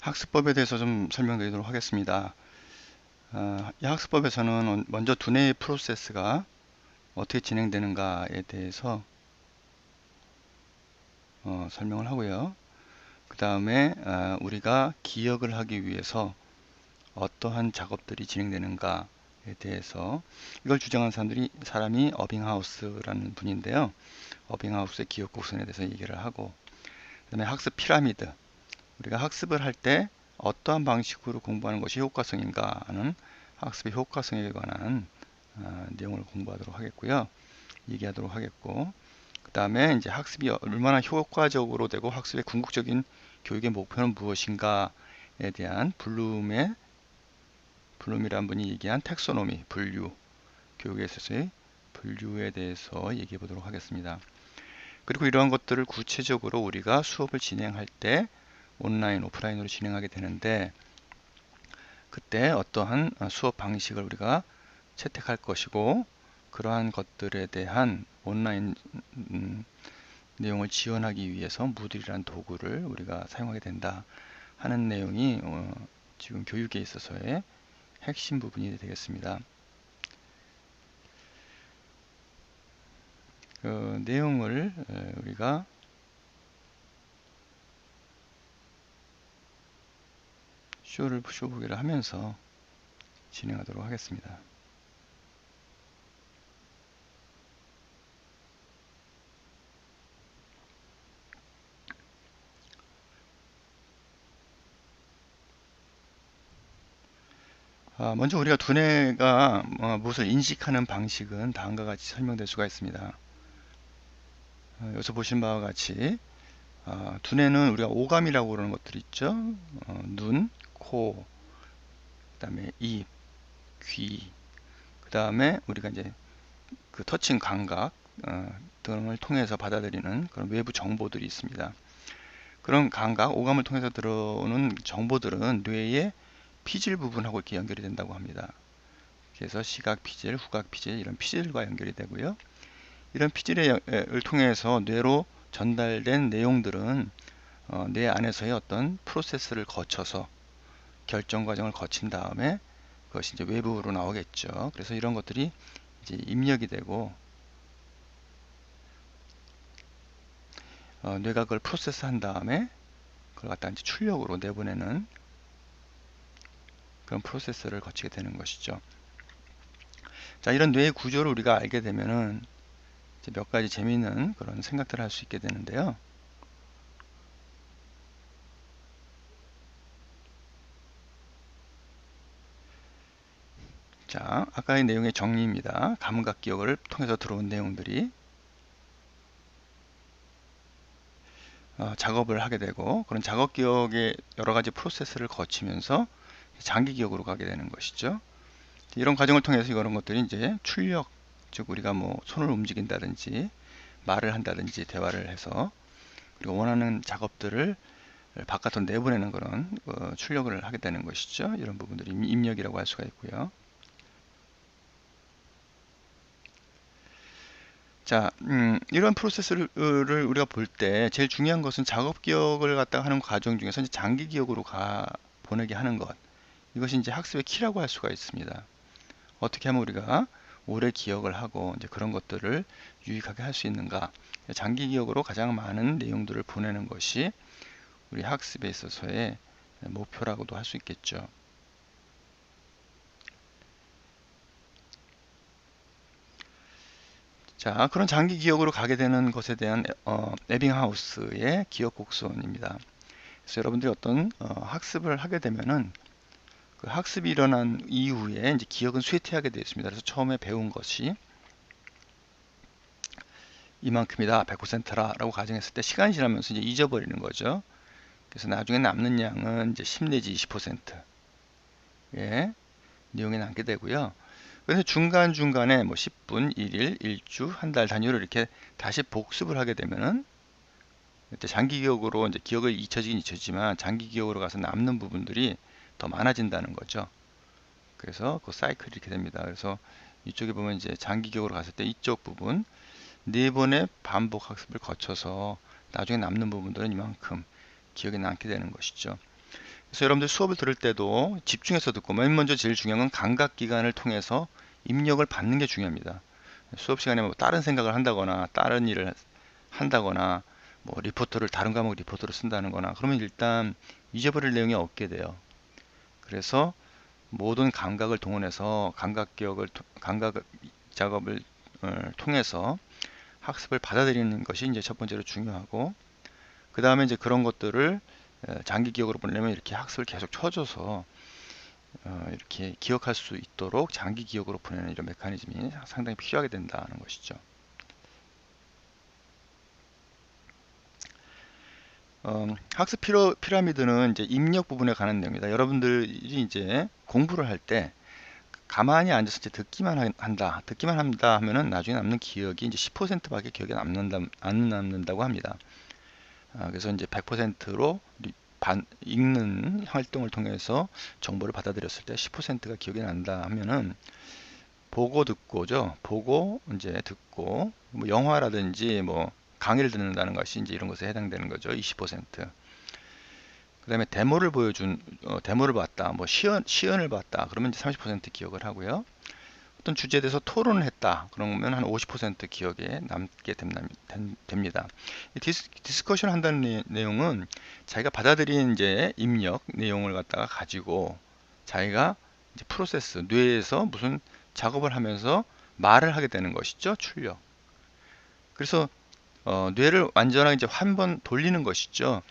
학습법에 대해서 좀 설명드리도록 하겠습니다. 이 학습법에서는 먼저 두뇌의 프로세스가 어떻게 진행되는가에 대해서 설명을 하고요. 그 다음에 우리가 기억을 하기 위해서 어떠한 작업들이 진행되는가에 대해서 이걸 주장한 사람이 어빙하우스라는 분인데요. 어빙하우스의 기억 곡선에 대해서 얘기를 하고, 그 다음에 학습 피라미드, 우리가 학습을 할 때 어떠한 방식으로 공부하는 것이 효과성인가 하는 학습의 효과성에 관한 내용을 공부하도록 하겠고요. 얘기하도록 하겠고, 그 다음에 이제 학습이 얼마나 효과적으로 되고 학습의 궁극적인 교육의 목표는 무엇인가에 대한 블룸이라는 분이 얘기한 텍소노미, 분류, 교육에 있어서의 분류에 대해서 얘기해 보도록 하겠습니다. 그리고 이러한 것들을 구체적으로 우리가 수업을 진행할 때 온라인, 오프라인으로 진행하게 되는데, 그때 어떠한 수업 방식을 우리가 채택할 것이고, 그러한 것들에 대한 온라인 내용을 지원하기 위해서 무들이라는 도구를 우리가 사용하게 된다 하는 내용이 지금 교육에 있어서의 핵심 부분이 되겠습니다. 그 내용을 우리가 쇼보기를 하면서 진행하도록 하겠습니다. 먼저 우리가 두뇌가 무엇을 인식하는 방식은 다음과 같이 설명될 수가 있습니다. 여기서 보신 바와 같이 두뇌는 우리가 오감이라고 그러는 것들이 있죠. 눈, 코, 그 다음에 입, 귀, 그 다음에 우리가 이제 그 터칭 감각 등을 통해서 받아들이는 그런 외부 정보들이 있습니다. 그런 감각, 오감을 통해서 들어오는 정보들은 뇌의 피질 부분하고 이렇게 연결이 된다고 합니다. 그래서 시각 피질, 후각 피질, 이런 피질과 연결이 되고요. 이런 피질을 통해서 뇌로 전달된 내용들은 뇌 안에서의 어떤 프로세스를 거쳐서 결정 과정을 거친 다음에 그것이 이제 외부로 나오겠죠. 그래서 이런 것들이 이제 입력이 되고 뇌가 그걸 프로세스한 다음에 그걸 갖다 이제 출력으로 내보내는 그런 프로세스를 거치게 되는 것이죠. 자, 이런 뇌의 구조를 우리가 알게 되면은 이제 몇 가지 재미있는 그런 생각들을 할 수 있게 되는데요. 자, 아까의 내용의 정리입니다. 감각 기억을 통해서 들어온 내용들이 작업을 하게 되고, 그런 작업 기억의 여러 가지 프로세스를 거치면서 장기 기억으로 가게 되는 것이죠. 이런 과정을 통해서 이런 것들이 이제 출력, 즉 우리가 뭐 손을 움직인다든지 말을 한다든지 대화를 해서 그리고 원하는 작업들을 바깥으로 내보내는 그런 출력을 하게 되는 것이죠. 이런 부분들이 입력이라고 할 수가 있고요. 자, 이런 프로세스를 우리가 볼 때 제일 중요한 것은 작업 기억을 갖다가 하는 과정 중에서 이제 장기 기억으로 보내게 하는 것. 이것이 이제 학습의 키라고 할 수가 있습니다. 어떻게 하면 우리가 오래 기억을 하고 이제 그런 것들을 유익하게 할 수 있는가? 장기 기억으로 가장 많은 내용들을 보내는 것이 우리 학습에 있어서의 목표라고도 할 수 있겠죠. 자, 그런 장기 기억으로 가게 되는 것에 대한 에빙하우스의 기억 곡선입니다. 그래서 여러분들이 어떤 학습을 하게 되면은 그 학습이 일어난 이후에 이제 기억은 쇠퇴하게 되어 있습니다. 그래서 처음에 배운 것이 이만큼이다, 100%라고 가정했을 때 시간이 지나면서 이제 잊어버리는 거죠. 그래서 나중에 남는 양은 이제 10 내지 20%의 내용이 남게 되고요. 그래서 중간중간에 뭐 10분, 1일, 1주, 한 달 단위로 이렇게 다시 복습을 하게 되면은 이제 장기 기억으로 이제 기억을 잊혀지지만 장기 기억으로 가서 남는 부분들이 더 많아진다는 거죠. 그래서 그 사이클이 이렇게 됩니다. 그래서 이쪽에 보면 이제 장기 기억으로 갔을 때 이쪽 부분 네 번의 반복 학습을 거쳐서 나중에 남는 부분들은 이만큼 기억에 남게 되는 것이죠. 그래서 여러분들 수업을 들을 때도 집중해서 듣고 맨 먼저 제일 중요한 건 감각기관을 통해서 입력을 받는 게 중요합니다. 수업 시간에 뭐 다른 생각을 한다거나 다른 일을 한다거나 뭐 리포터를 다른 과목 리포터를 쓴다는 거나 그러면 일단 잊어버릴 내용이 없게 돼요. 그래서 모든 감각을 동원해서 감각 작업을 통해서 학습을 받아들이는 것이 이제 첫 번째로 중요하고, 그 다음에 이제 그런 것들을 장기 기억으로 보내려면 이렇게 학습을 계속 쳐줘서 이렇게 기억할 수 있도록 장기 기억으로 보내는 이런 메커니즘이 상당히 필요하게 된다는 것이죠. 학습 피라미드는 이제 입력 부분에 관한 내용입니다. 여러분들이 이제 공부를 할 때 가만히 앉아서 이제 듣기만 한다 하면은 나중에 남는 기억이 이제 10%밖에 기억에 안 남는다고 합니다. 그래서 이제 100%로 읽는 활동을 통해서 정보를 받아들였을 때 10%가 기억이 난다 하면은 보고 듣고죠. 보고 이제 듣고 뭐 영화라든지 뭐 강의를 듣는다는 것이 이제 이런 것에 해당되는 거죠. 20%. 그다음에 데모를 봤다. 뭐 시연을 봤다. 그러면 이제 30% 기억을 하고요. 어떤 주제에 대해서 토론을 했다. 그러면 한 50% 기억에 남게 됩니다. 디스커션 한다는 내용은 자기가 받아들인 이제 입력 내용을 갖다가 가지고 자기가 이제 프로세스, 뇌에서 무슨 작업을 하면서 말을 하게 되는 것이죠. 출력. 그래서 뇌를 완전하게 이제 한 번 돌리는 것이죠.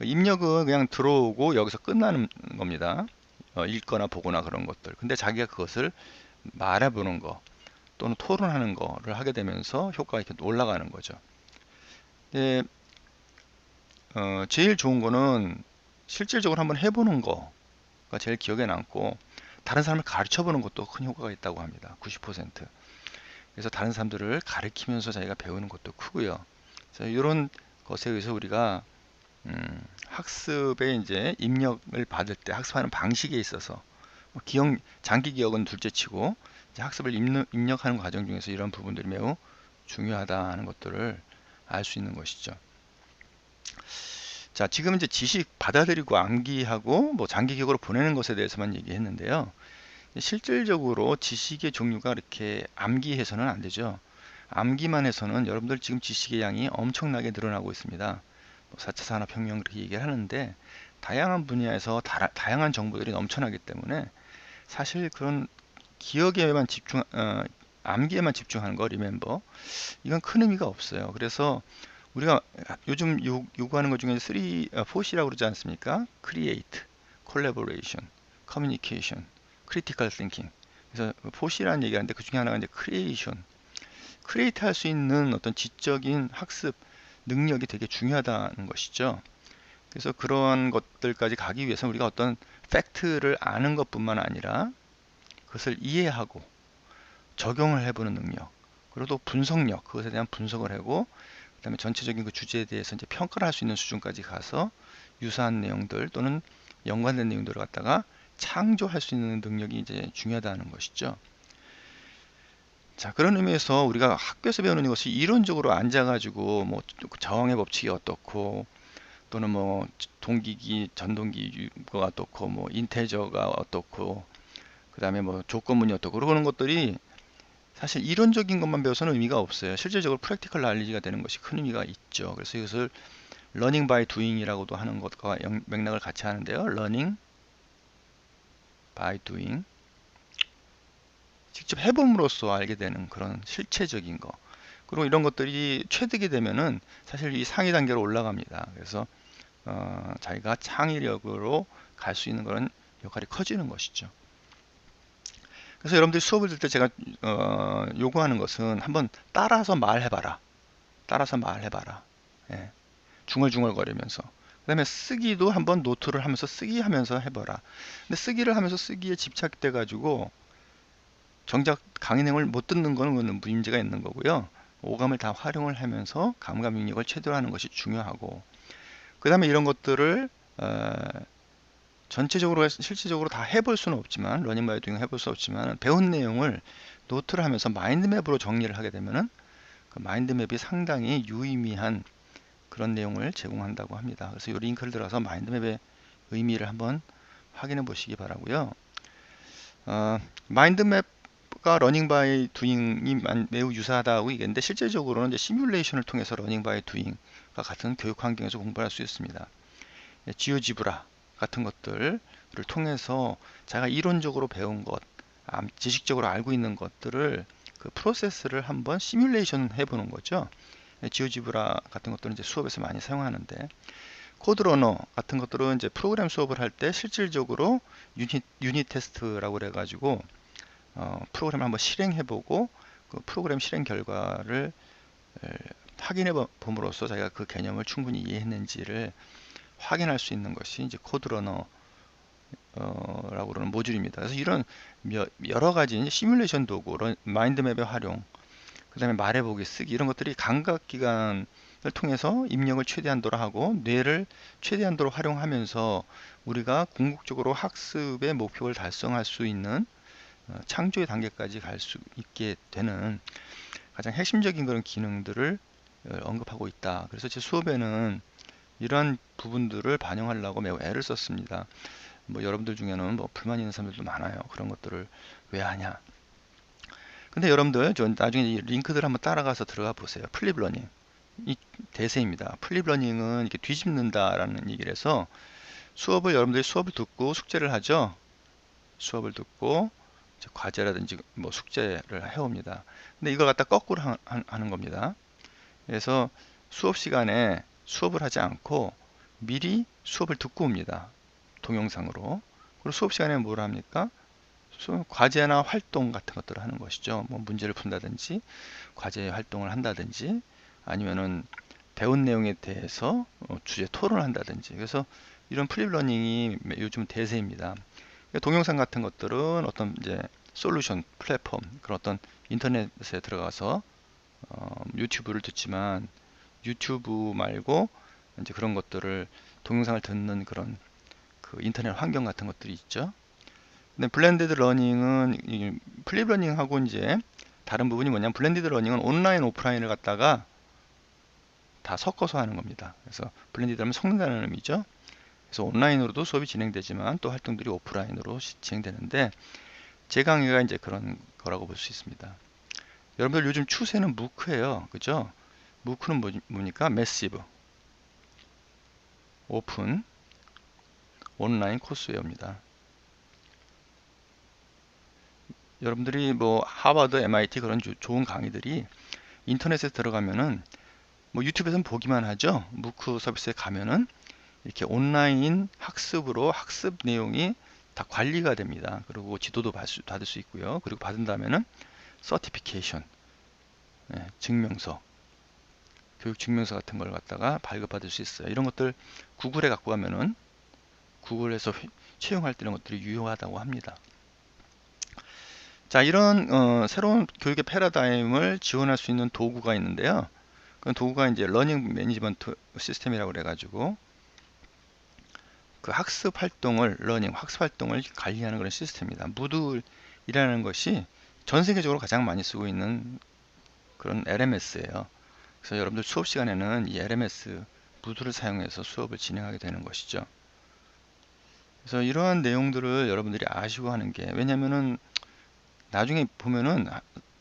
입력은 그냥 들어오고 여기서 끝나는 겁니다. 읽거나 보거나 그런 것들. 근데 자기가 그것을 말해보는 거 또는 토론하는 거를 하게 되면서 효과가 이렇게 올라가는 거죠. 예, 제일 좋은 거는 실질적으로 한번 해보는 거가 제일 기억에 남고, 다른 사람을 가르쳐 보는 것도 큰 효과가 있다고 합니다. 90%. 그래서 다른 사람들을 가르치면서 자기가 배우는 것도 크고요. 그래서 이런 것에 의해서 우리가 학습에 이제 입력을 받을 때 학습하는 방식에 있어서 장기 기억은 둘째치고 학습을 입력하는 과정 중에서 이런 부분들이 매우 중요하다는 것들을 알 수 있는 것이죠. 자, 지금 이제 지식 받아들이고 암기하고 뭐 장기 기억으로 보내는 것에 대해서만 얘기했는데요. 실질적으로 지식의 종류가 이렇게 암기해서는 안 되죠. 암기만 해서는 여러분들 지금 지식의 양이 엄청나게 늘어나고 있습니다. 4차 산업혁명 그렇게 얘기를 하는데 다양한 분야에서 다양한 정보들이 넘쳐나기 때문에 사실 그런 기억에만 암기에만 집중하는 거, 리멤버, 이건 큰 의미가 없어요. 그래서 우리가 요즘 요구하는 것 중에 4C라고 그러지 않습니까? Create, Collaboration, Communication, Critical Thinking. 그래서 4C라는 얘기하는데 그 중에 하나가 이제 Creation. 크리에이트 할 수 있는 어떤 지적인 학습 능력이 되게 중요하다는 것이죠. 그래서 그러한 것들까지 가기 위해서 우리가 어떤 팩트를 아는 것뿐만 아니라 그것을 이해하고 적용을 해보는 능력, 그리고 또 분석력, 그것에 대한 분석을 하고 그다음에 전체적인 그 주제에 대해서 이제 평가를 할 수 있는 수준까지 가서 유사한 내용들 또는 연관된 내용들을 갖다가 창조할 수 있는 능력이 이제 중요하다는 것이죠. 자, 그런 의미에서 우리가 학교에서 배우는 것이 이론적으로 앉아가지고 뭐 저항의 법칙이 어떻고 또는 뭐 동기기, 전동기가 어떻고 뭐 인테저가 어떻고 그다음에 뭐 조건문이 어떻고 그러는 것들이 사실 이론적인 것만 배워서는 의미가 없어요. 실질적으로 프랙티컬 날리지가 되는 것이 큰 의미가 있죠. 그래서 이것을 러닝 바이 두잉이라고도 하는 것과 맥락을 같이 하는데요. 러닝 바이 두잉, 직접 해봄으로써 알게 되는 그런 실체적인 거. 그리고 이런 것들이 체득이 되면은 사실 이 상위 단계로 올라갑니다. 그래서 자기가 창의력으로 갈 수 있는 그런 역할이 커지는 것이죠. 그래서 여러분들이 수업을 들 때 제가 요구하는 것은 한번 따라서 말해봐라. 따라서 말해봐라. 예. 중얼중얼거리면서. 그 다음에 쓰기도 한번 노트를 하면서 쓰기 하면서 해봐라. 근데 쓰기를 하면서 쓰기에 집착돼 가지고 정작 강의 내용을 못 듣는 거는 문제가 있는 거고요. 오감을 다 활용을 하면서 감각 능력을 최대로 하는 것이 중요하고, 그 다음에 이런 것들을 전체적으로 실질적으로 다 해볼 수는 없지만, 러닝 바이 두잉 해볼 수 없지만 배운 내용을 노트를 하면서 마인드맵으로 정리를 하게 되면은 그 마인드맵이 상당히 유의미한 그런 내용을 제공한다고 합니다. 그래서 이 링크를 들어서 마인드맵의 의미를 한번 확인해 보시기 바라고요. 마인드맵과 러닝 바이 두잉이 매우 유사하다고 얘기했는데, 실제적으로는 이제 시뮬레이션을 통해서 러닝 바이 두잉과 같은 교육 환경에서 공부할 수 있습니다. 지오지브라 같은 것들을 통해서 자기가 이론적으로 배운 것, 지식적으로 알고 있는 것들을 그 프로세스를 한번 시뮬레이션 해보는 거죠. 지오지브라 같은 것들은 이제 수업에서 많이 사용하는데, 코드러너 같은 것들은 이제 프로그램 수업을 할 때 실질적으로 유닛 테스트라고 그래가지고 프로그램을 한번 실행해보고 그 프로그램 실행 결과를 확인해 봄으로써 자기가 그 개념을 충분히 이해했는지를 확인할 수 있는 것이 이제 코드러너 라고 그러는 모듈입니다. 그래서 이런 여러 가지 시뮬레이션 도구, 마인드맵의 활용, 그 다음에 말해보기, 쓰기, 이런 것들이 감각기관을 통해서 입력을 최대한도로 하고 뇌를 최대한도로 활용하면서 우리가 궁극적으로 학습의 목표를 달성할 수 있는 창조의 단계까지 갈 수 있게 되는 가장 핵심적인 그런 기능들을 언급하고 있다. 그래서 제 수업에는 이러한 부분들을 반영하려고 매우 애를 썼습니다. 뭐 여러분들 중에는 뭐 불만 있는 사람들도 많아요. 그런 것들을 왜 하냐. 근데 여러분들 저 나중에 이 링크들 한번 따라가서 들어가 보세요. 플립러닝 이 대세입니다. 플립러닝은 이렇게 뒤집는다라는 얘기를 해서 여러분들이 수업을 듣고 숙제를 하죠. 수업을 듣고 과제라든지 뭐 숙제를 해옵니다. 근데 이걸 갖다 거꾸로 하는 겁니다. 그래서 수업 시간에 수업을 하지 않고 미리 수업을 듣고 옵니다. 동영상으로. 그리고 수업 시간에 뭘 합니까? 과제나 활동 같은 것들을 하는 것이죠. 뭐 문제를 푼다든지 과제 활동을 한다든지 아니면은 배운 내용에 대해서 주제 토론을 한다든지. 그래서 이런 플립러닝이 요즘 대세입니다. 동영상 같은 것들은 어떤 이제 솔루션 플랫폼, 그런 어떤 인터넷에 들어가서 유튜브를 듣지만 유튜브 말고 이제 그런 것들을 동영상을 듣는 그런 그 인터넷 환경 같은 것들이 있죠. 근데 블렌디드 러닝은 플립 러닝하고 이제 다른 부분이 뭐냐면, 블렌디드 러닝은 온라인 오프라인을 갖다가 다 섞어서 하는 겁니다. 그래서 블렌디드 하면 섞는다는 의미죠. 그래서 온라인으로도 수업이 진행되지만 또 활동들이 오프라인으로 진행되는데, 제 강의가 이제 그런 거라고 볼 수 있습니다. 여러분들 요즘 추세는 무크예요. 그죠? 무크는 뭡니까? 매시브, 오픈, 온라인 코스웨어입니다. 여러분들이 뭐 하버드, MIT 그런 좋은 강의들이 인터넷에 들어가면은 뭐 유튜브에서는 보기만 하죠. 무크 서비스에 가면은 이렇게 온라인 학습으로 학습 내용이 다 관리가 됩니다. 그리고 지도도 받을 수 있고요. 그리고 받은 다음에는 서티피케이션, 증명서, 교육 증명서 같은 걸 갖다가 발급받을 수 있어요. 이런 것들 구글에 갖고 가면은 구글에서 채용할 때 이런 것들이 유효하다고 합니다. 자, 이런 새로운 교육의 패러다임을 지원할 수 있는 도구가 있는데요. 그 도구가 이제 러닝 매니지먼트 시스템이라고 그래가지고 그 학습 활동을 관리하는 그런 시스템입니다. 무드이라는 것이 전 세계적으로 가장 많이 쓰고 있는 그런 LMS예요. 그래서 여러분들 수업 시간에는 이 LMS 무드를 사용해서 수업을 진행하게 되는 것이죠. 그래서 이러한 내용들을 여러분들이 아시고 하는 게, 왜냐면은 나중에 보면은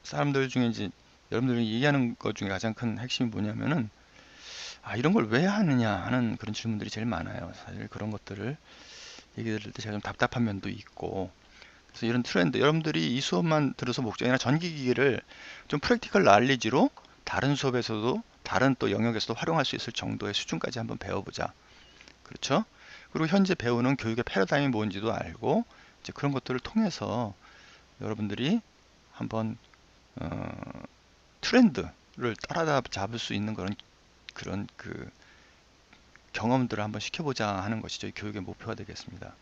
사람들 중에 이제 여러분들이 얘기하는 것 중에 가장 큰 핵심이 뭐냐면은, 이런 걸 왜 하느냐 하는 그런 질문들이 제일 많아요. 사실 그런 것들을 얘기 들을 때 제가 좀 답답한 면도 있고, 그래서 이런 트렌드, 여러분들이 이 수업만 들어서 목적이나 전기기기를 좀 프랙티컬 날리지로 다른 수업에서도 다른 또 영역에서도 활용할 수 있을 정도의 수준까지 한번 배워보자. 그렇죠? 그리고 현재 배우는 교육의 패러다임이 뭔지도 알고, 이제 그런 것들을 통해서 여러분들이 한번 트렌드를 따라잡을 수 있는 그런 그 경험들을 한번 시켜보자 하는 것이 저희 교육의 목표가 되겠습니다.